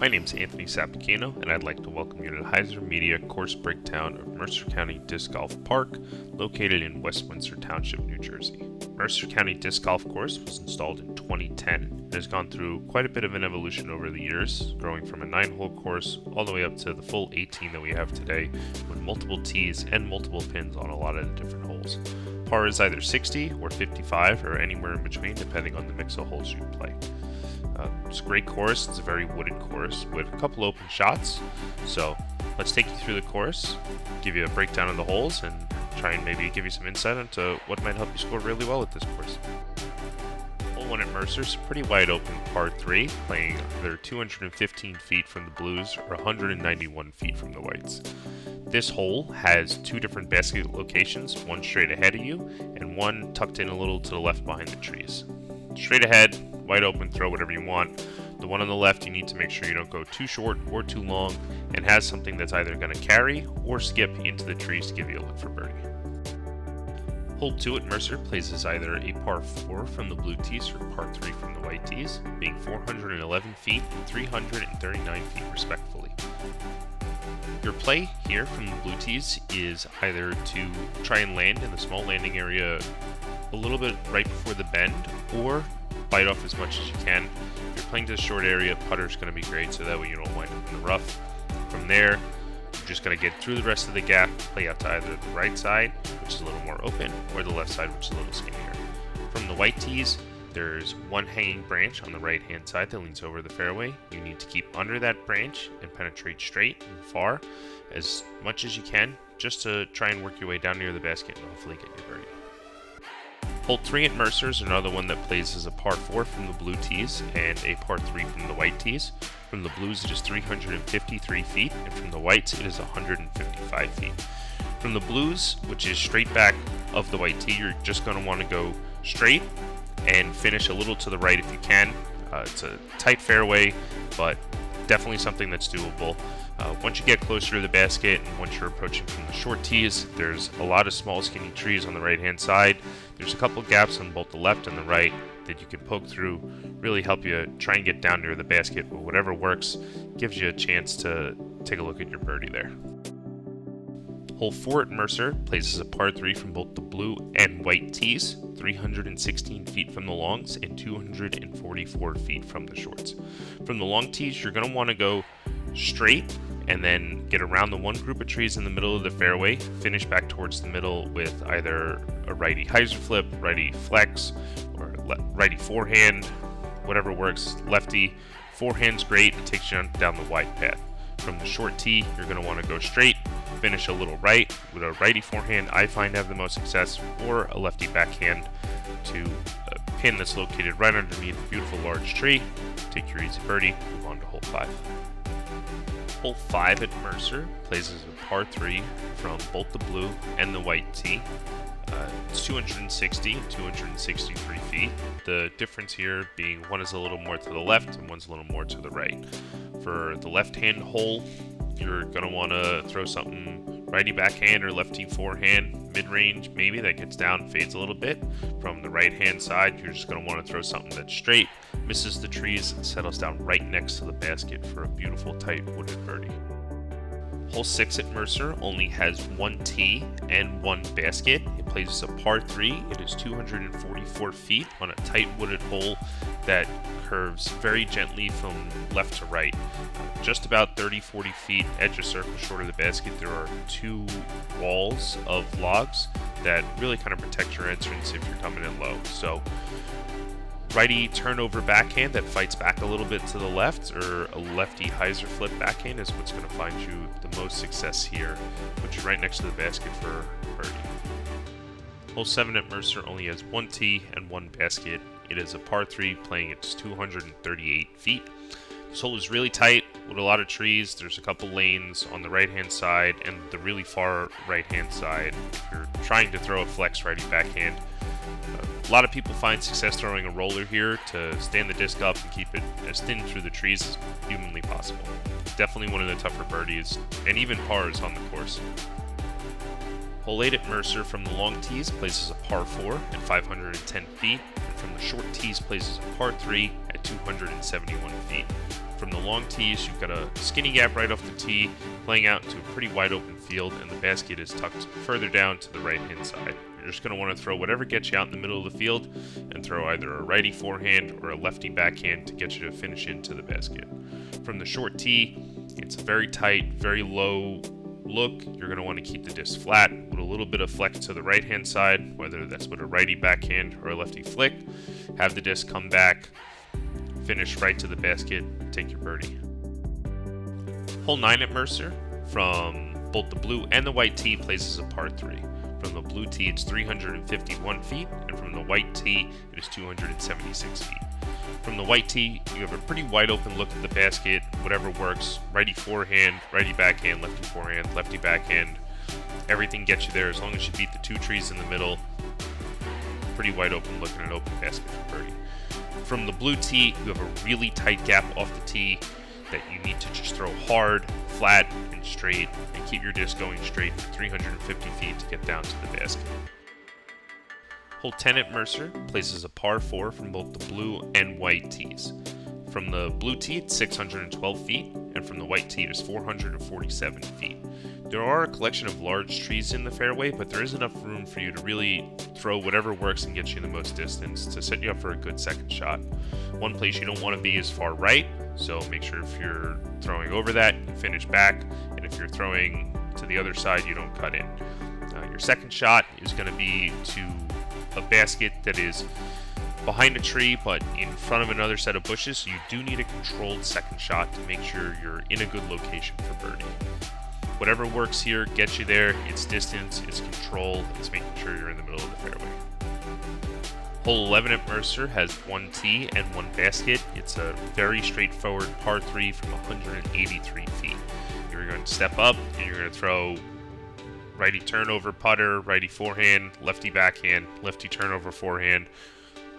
My name is Anthony Sapicino, and I'd like to welcome you to the HyzerMedia course breakdown of Mercer County Disc Golf Park, located in West Windsor Township, New Jersey. Mercer County Disc Golf Course was installed in 2010 and has gone through quite a bit of an evolution over the years, growing from a 9-hole course all the way up to the full 18 that we have today, with multiple tees and multiple pins on a lot of the different holes. Par is either 60 or 55 or anywhere in between, depending on the mix of holes you play. It's a great course. It's a very wooded course with a couple open shots. So let's take you through the course, give you a breakdown of the holes, and try and maybe give you some insight into what might help you score really well at this course. Hole 1 at Mercer is a pretty wide open par 3, playing either 215 feet from the blues or 191 feet from the whites. This hole has two different basket locations, one straight ahead of you and one tucked in a little to the left behind the trees. Straight ahead, wide open, throw whatever you want. The one on the left, you need to make sure you don't go too short or too long, and has something that's either going to carry or skip into the trees to give you a look for birdie. Hole 2 at Mercer plays as either a par 4 from the blue tees or par 3 from the white tees, being 411 feet and 339 feet respectively. Your play here from the blue tees is either to try and land in the small landing area a little bit right before the bend, or bite off as much as you can. If you're playing to the short area, putter's going to be great, so that way you don't wind up in the rough. From there, you're just going to get through the rest of the gap, play out to either the right side, which is a little more open, or the left side, which is a little skinnier. From the white tees, there's one hanging branch on the right hand side that leans over the fairway. You need to keep under that branch and penetrate straight and far as much as you can, just to try and work your way down near the basket and hopefully get your birdie. Hole 3 at Mercer is another one that plays as a par 4 from the blue tees and a par 3 from the white tees. From the blues it is 353 feet, and from the whites it is 155 feet. From the blues, which is straight back of the white tee, you're just going to want to go straight and finish a little to the right if you can. It's a tight fairway, but definitely something that's doable. Once you get closer to the basket and once you're approaching from the short tees, there's a lot of small skinny trees on the right hand side. There's a couple gaps on both the left and the right that you can poke through, really help you try and get down near the basket, but whatever works gives you a chance to take a look at your birdie there. Hole 4 at Mercer plays as a par 3 from both the blue and white tees, 316 feet from the longs and 244 feet from the shorts. From the long tees, you're going to want to go straight and then get around the one group of trees in the middle of the fairway, finish back towards the middle with either a righty hyzer flip, righty flex, or righty forehand, whatever works. Lefty forehand's great, it takes you down the wide path. From the short tee, you're going to want to go straight, finish a little right with a righty forehand. I find to have the most success, or a lefty backhand to a pin that's located right underneath a beautiful large tree. Take your easy birdie, move on to hole 5. Hole 5 at Mercer plays as a par 3 from both the blue and the white tee. It's 260 and 263 feet. The difference here being one is a little more to the left and one's a little more to the right. For the left-hand hole, you're going to want to throw something righty backhand or lefty forehand, mid-range maybe, that gets down, fades a little bit. From the right-hand side, you're just going to want to throw something that's straight, misses the trees, and settles down right next to the basket for a beautiful, tight, wooded birdie. Hole 6 at Mercer only has one tee and one basket. It plays as a par 3. It is 244 feet on a tight wooded hole that curves very gently from left to right. Just about 30-40 feet edge of circle short of the basket, there are two walls of logs that really kind of protect your entrance if you're coming in low. So righty turnover backhand that fights back a little bit to the left, or a lefty hyzer flip backhand is what's going to find you the most success here, which is right next to the basket for birdie. Hole 7 at Mercer only has one tee and one basket. It is a par 3 playing at 238 feet. This hole is really tight with a lot of trees. There's a couple lanes on the right hand side and the really far right hand side. If you're trying to throw a flex righty backhand, a lot of people find success throwing a roller here to stand the disc up and keep it as thin through the trees as humanly possible. Definitely one of the tougher birdies and even pars on the course. Hole 8 at Mercer from the long tees places a par 4 at 510 feet, and from the short tees places a par 3 at 271 feet. From the long tees, you've got a skinny gap right off the tee, playing out into a pretty wide open field, and the basket is tucked further down to the right-hand side. You're just going to want to throw whatever gets you out in the middle of the field, and throw either a righty forehand or a lefty backhand to get you to finish into the basket. From the short tee, it's a very tight, very low look. You're going to want to keep the disc flat with a little bit of flex to the right-hand side, whether that's with a righty backhand or a lefty flick. Have the disc come back, finish right to the basket, take your birdie. Hole 9 at Mercer from both the blue and the white tee places a par 3. From the blue tee, it's 351 feet, and from the white tee, it is 276 feet. From the white tee, you have a pretty wide open look at the basket, whatever works. Righty forehand, righty backhand, lefty forehand, lefty backhand. Everything gets you there as long as you beat the two trees in the middle. Pretty wide open look and an open basket for birdie. From the blue tee, you have a really tight gap off the tee that you need to just throw hard, flat, and straight, and keep your disc going straight for 350 feet to get down to the basket. Hole 10 at Mercer places a par 4 from both the blue and white tees. From the blue tee, it's 612 feet, and from the white tee, it is 447 feet. There are a collection of large trees in the fairway, but there is enough room for you to really throw whatever works and get you the most distance to set you up for a good second shot. One place you don't want to be is far right, so make sure if you're throwing over that, you finish back, and if you're throwing to the other side, you don't cut in. Your second shot is going to be to a basket that is behind a tree but in front of another set of bushes, so you do need a controlled second shot to make sure you're in a good location for birdie. Whatever works here gets you there. It's distance, it's control, it's making sure you're in the middle of the fairway. Hole 11 at Mercer has one tee and one basket. It's a very straightforward par 3 from 183 feet. You're going to step up and you're going to throw righty turnover putter, righty forehand, lefty backhand, lefty turnover forehand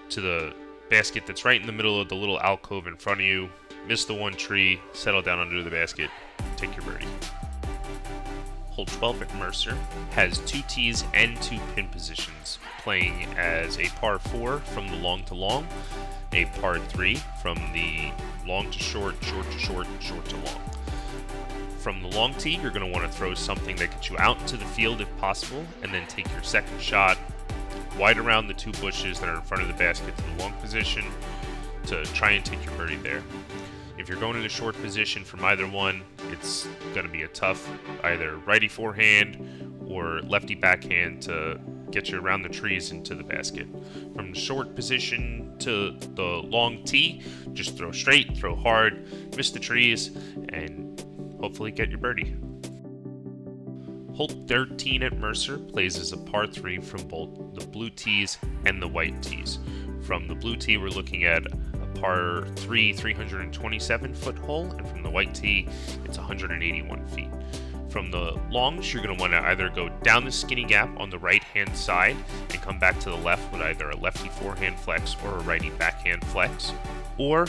to the basket that's right in the middle of the little alcove in front of you. Miss the one tree, settle down under the basket, take your birdie. Hole 12 at Mercer has 2 tees and 2 pin positions, playing as a par 4 from the long to long, a par 3 from the long to short, short to short, short to long. From the long tee, you're going to want to throw something that gets you out into the field if possible, and then take your second shot wide around the 2 bushes that are in front of the basket to the long position to try and take your birdie there. If you're going in a short position from either one, it's going to be a tough either righty forehand or lefty backhand to get you around the trees into the basket. From the short position to the long tee, just throw straight, throw hard, miss the trees, and hopefully get your birdie. Hole 13 at Mercer plays as a par 3 from both the blue tees and the white tees. From the blue tee, we're looking at a par 3 327-foot hole, and from the white tee, it's 181 feet. From the longs, you're going to want to either go down the skinny gap on the right-hand side and come back to the left with either a lefty forehand flex or a righty backhand flex, or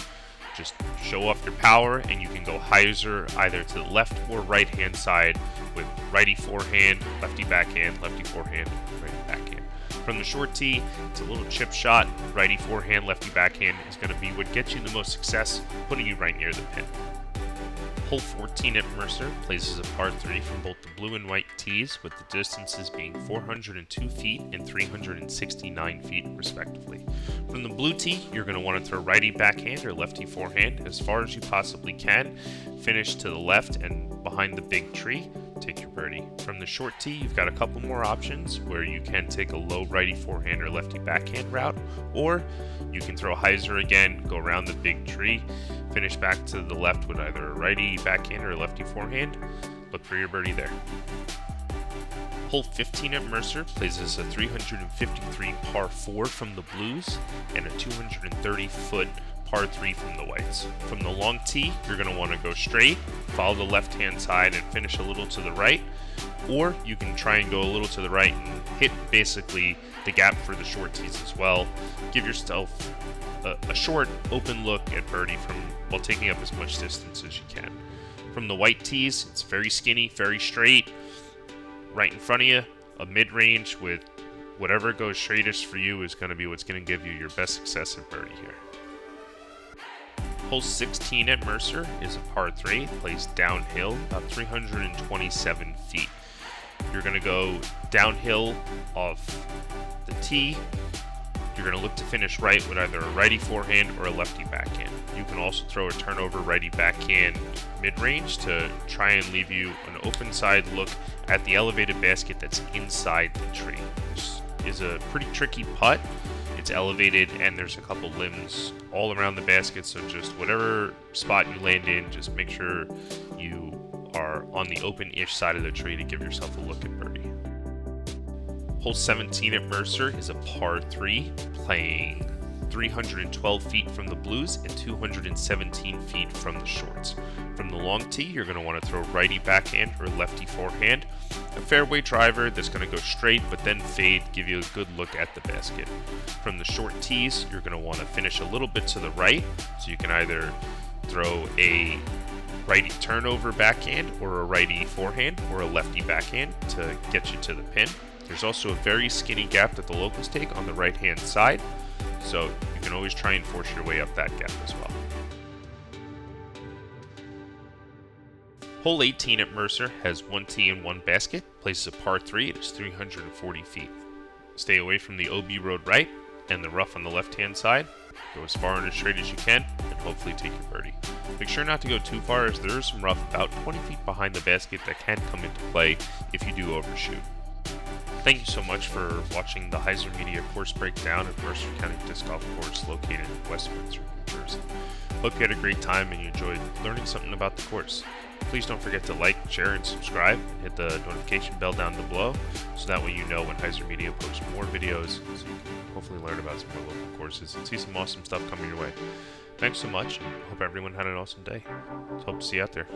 just show off your power and you can go hyzer either to the left or right-hand side with righty forehand, lefty backhand, lefty forehand, righty backhand. From the short tee, it's a little chip shot. Righty forehand, lefty backhand is going to be what gets you the most success, putting you right near the pin. Hole 14 at Mercer places a par 3 from both the blue and white tees, with the distances being 402 feet and 369 feet respectively. From the blue tee, you're going to want to throw righty backhand or lefty forehand as far as you possibly can, finish to the left and behind the big tree, take your birdie. From the short tee, you've got a couple more options where you can take a low righty forehand or lefty backhand route, or you can throw hyzer again, go around the big tree, finish back to the left with either a righty backhand or a lefty forehand. Look for your birdie there. Hole 15 at Mercer plays as a 353 par 4 from the blues and a 230-foot par 3 from the whites. From the long tee, you're going to want to go straight, follow the left-hand side and finish a little to the right, or you can try and go a little to the right and hit basically the gap for the short tees as well. Give yourself a short, open look at birdie while taking up as much distance as you can. From the white tees, it's very skinny, very straight, right in front of you. A mid-range with whatever goes straightest for you is going to be what's going to give you your best success at birdie here. Hole 16 at Mercer is a par 3, placed downhill about 327 feet. You're going to go downhill off the tee. You're going to look to finish right with either a righty forehand or a lefty backhand. You can also throw a turnover righty backhand mid-range to try and leave you an open side look at the elevated basket that's inside the tree. This is a pretty tricky putt. It's elevated and there's a couple limbs all around the basket, so just whatever spot you land in, just make sure you are on the open-ish side of the tree to give yourself a look at birdie. Hole 17 at Mercer is a par 3, playing 312 feet from the blues and 217 feet from the shorts. From the long tee, you're going to want to throw righty backhand or lefty forehand. A fairway driver that's going to go straight but then fade, give you a good look at the basket. From the short tees, you're going to want to finish a little bit to the right, so you can either throw a righty turnover backhand or a righty forehand or a lefty backhand to get you to the pin. There's also a very skinny gap that the locals take on the right hand side, so you can always try and force your way up that gap as well. Hole 18 at Mercer has 1 tee and 1 basket, places a par 3, it is 340 feet. Stay away from the OB road right and the rough on the left hand side. Go as far and as straight as you can and hopefully take your birdie. Make sure not to go too far, as there is some rough about 20 feet behind the basket that can come into play if you do overshoot. Thank you so much for watching the HyzerMedia course breakdown at Mercer County Disc Golf Course located in West Windsor, New Jersey. Hope you had a great time and you enjoyed learning something about the course. Please don't forget to like, share, and subscribe, and hit the notification bell down below so that way you know when HyzerMedia posts more videos, so you can hopefully learn about some more local courses and see some awesome stuff coming your way. Thanks so much, and hope everyone had an awesome day. Hope to see you out there.